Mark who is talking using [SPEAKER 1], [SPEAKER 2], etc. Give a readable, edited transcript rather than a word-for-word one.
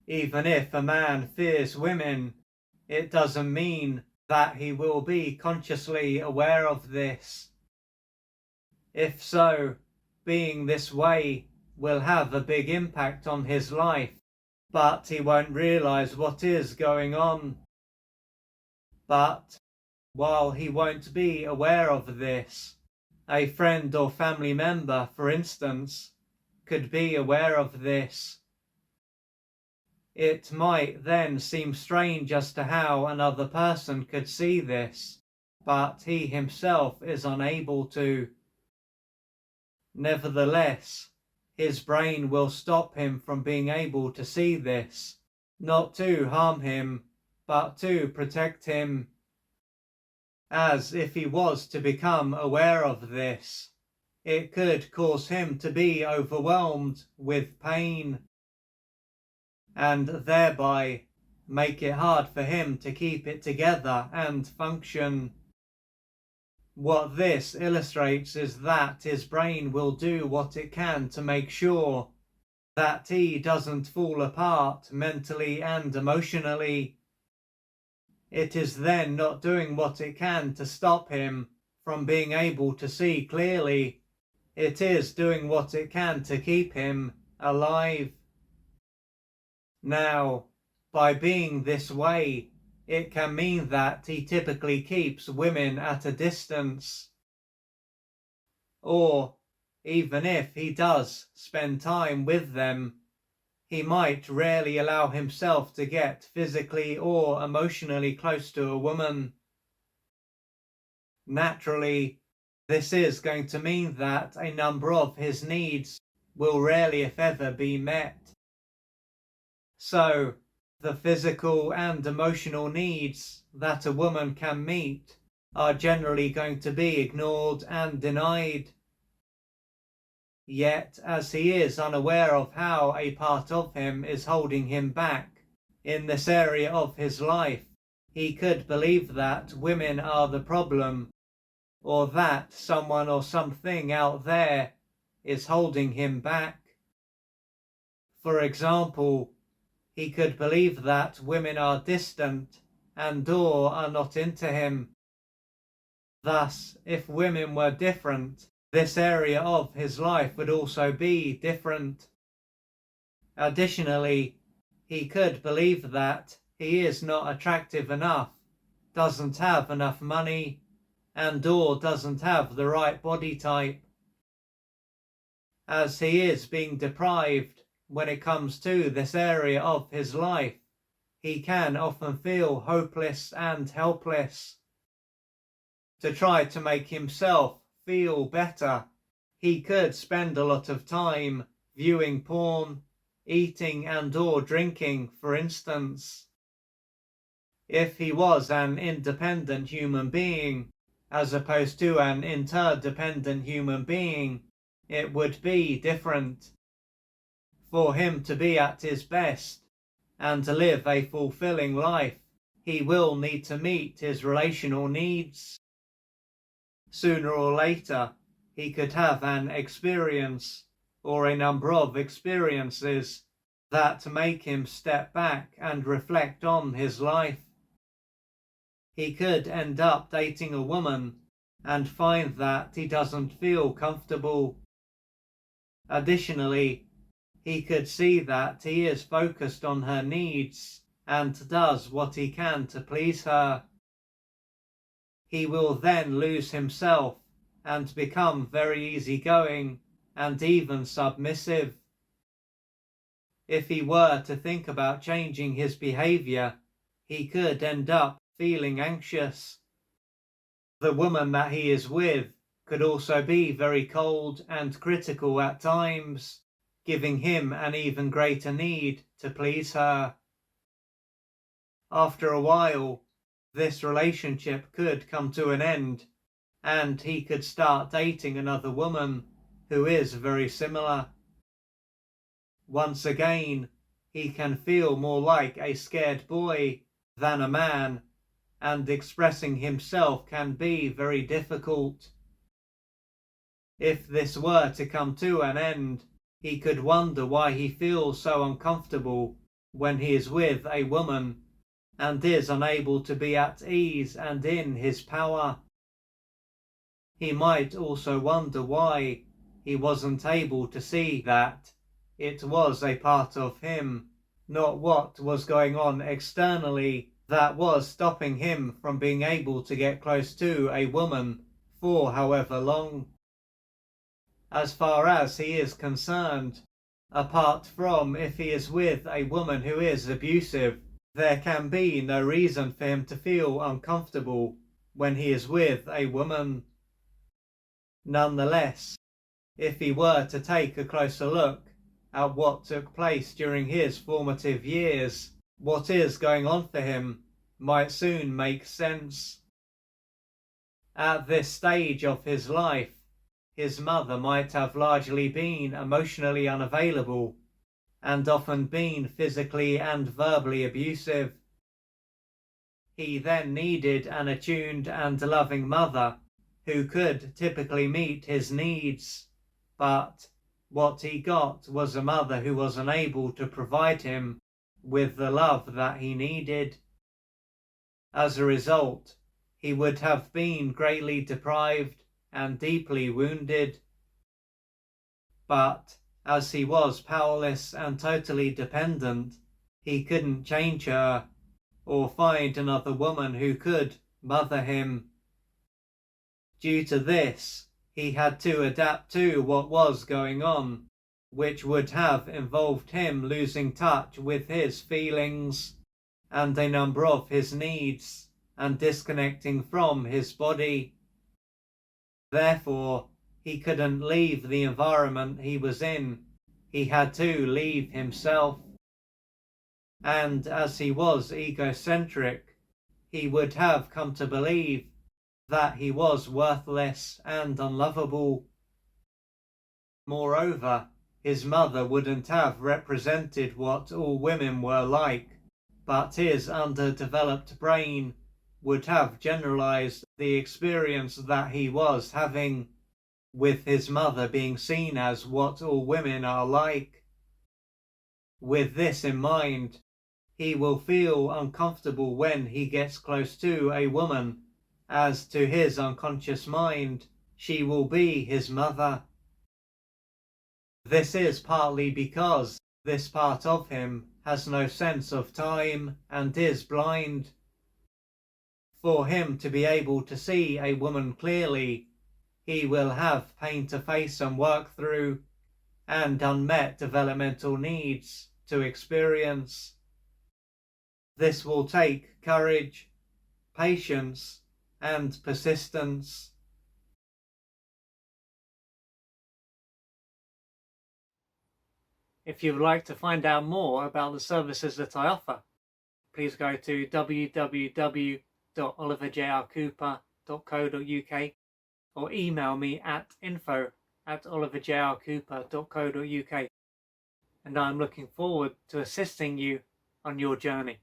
[SPEAKER 1] Even if a man fears women, it doesn't mean that he will be consciously aware of this. If so, being this way will have a big impact on his life, but he won't realize what is going on. But while he won't be aware of this, a friend or family member, for instance, could be aware of this. It might then seem strange as to how another person could see this, but he himself is unable to. Nevertheless, his brain will stop him from being able to see this, not to harm him, but to protect him. As if he was to become aware of this, it could cause him to be overwhelmed with pain, and thereby make it hard for him to keep it together and function. What this illustrates is that his brain will do what it can to make sure that he doesn't fall apart mentally and emotionally. It is then not doing what it can to stop him from being able to see clearly. It is doing what it can to keep him alive. Now, by being this way, it can mean that he typically keeps women at a distance. Or, even if he does spend time with them, he might rarely allow himself to get physically or emotionally close to a woman. Naturally, this is going to mean that a number of his needs will rarely, if ever, be met. So, the physical and emotional needs that a woman can meet are generally going to be ignored and denied. Yet, as he is unaware of how a part of him is holding him back in this area of his life, he could believe that women are the problem, or that someone or something out there is holding him back. For example, he could believe that women are distant and/or are not into him. Thus, if women were different, this area of his life would also be different. Additionally, he could believe that he is not attractive enough, doesn't have enough money, and/or doesn't have the right body type. As he is being deprived when it comes to this area of his life, he can often feel hopeless and helpless. To try to make himself feel better, he could spend a lot of time viewing porn, eating and/or drinking, for instance. If he was an independent human being, as opposed to an interdependent human being, it would be different. For him to be at his best and to live a fulfilling life, he will need to meet his relational needs. Sooner or later, he could have an experience or a number of experiences that make him step back and reflect on his life. He could end up dating a woman and find that he doesn't feel comfortable. Additionally, he could see that he is focused on her needs and does what he can to please her. He will then lose himself and become very easygoing and even submissive. If he were to think about changing his behavior, he could end up feeling anxious. The woman that he is with could also be very cold and critical at times, giving him an even greater need to please her. After a while, this relationship could come to an end, and he could start dating another woman who is very similar. Once again, he can feel more like a scared boy than a man, and expressing himself can be very difficult. If this were to come to an end, he could wonder why he feels so uncomfortable when he is with a woman and is unable to be at ease and in his power. He might also wonder why he wasn't able to see that it was a part of him, not what was going on externally, that was stopping him from being able to get close to a woman for however long. As far as he is concerned, apart from if he is with a woman who is abusive, there can be no reason for him to feel uncomfortable when he is with a woman. Nonetheless, if he were to take a closer look at what took place during his formative years, what is going on for him might soon make sense. At this stage of his life, his mother might have largely been emotionally unavailable and often been physically and verbally abusive. He then needed an attuned and loving mother who could typically meet his needs, but what he got was a mother who was unable to provide him with the love that he needed. As a result, he would have been greatly deprived and deeply wounded. But as he was powerless and totally dependent, he couldn't change her or find another woman who could mother him. Due to this, he had to adapt to what was going on, which would have involved him losing touch with his feelings and a number of his needs and disconnecting from his body. Therefore, he couldn't leave the environment he was in. He had to leave himself. And as he was egocentric, he would have come to believe that he was worthless and unlovable. Moreover, his mother wouldn't have represented what all women were like, but his underdeveloped brain would have generalized the experience that he was having, with his mother being seen as what all women are like. With this in mind, he will feel uncomfortable when he gets close to a woman, as to his unconscious mind, she will be his mother. This is partly because this part of him has no sense of time and is blind. For him to be able to see a woman clearly, he will have pain to face and work through, and unmet developmental needs to experience. This will take courage, patience, and persistence. If you would like to find out more about the services that I offer, please go to www.oliverjrcooper.co.uk or email me at info@oliverjrcooper.co.uk, and I'm looking forward to assisting you on your journey.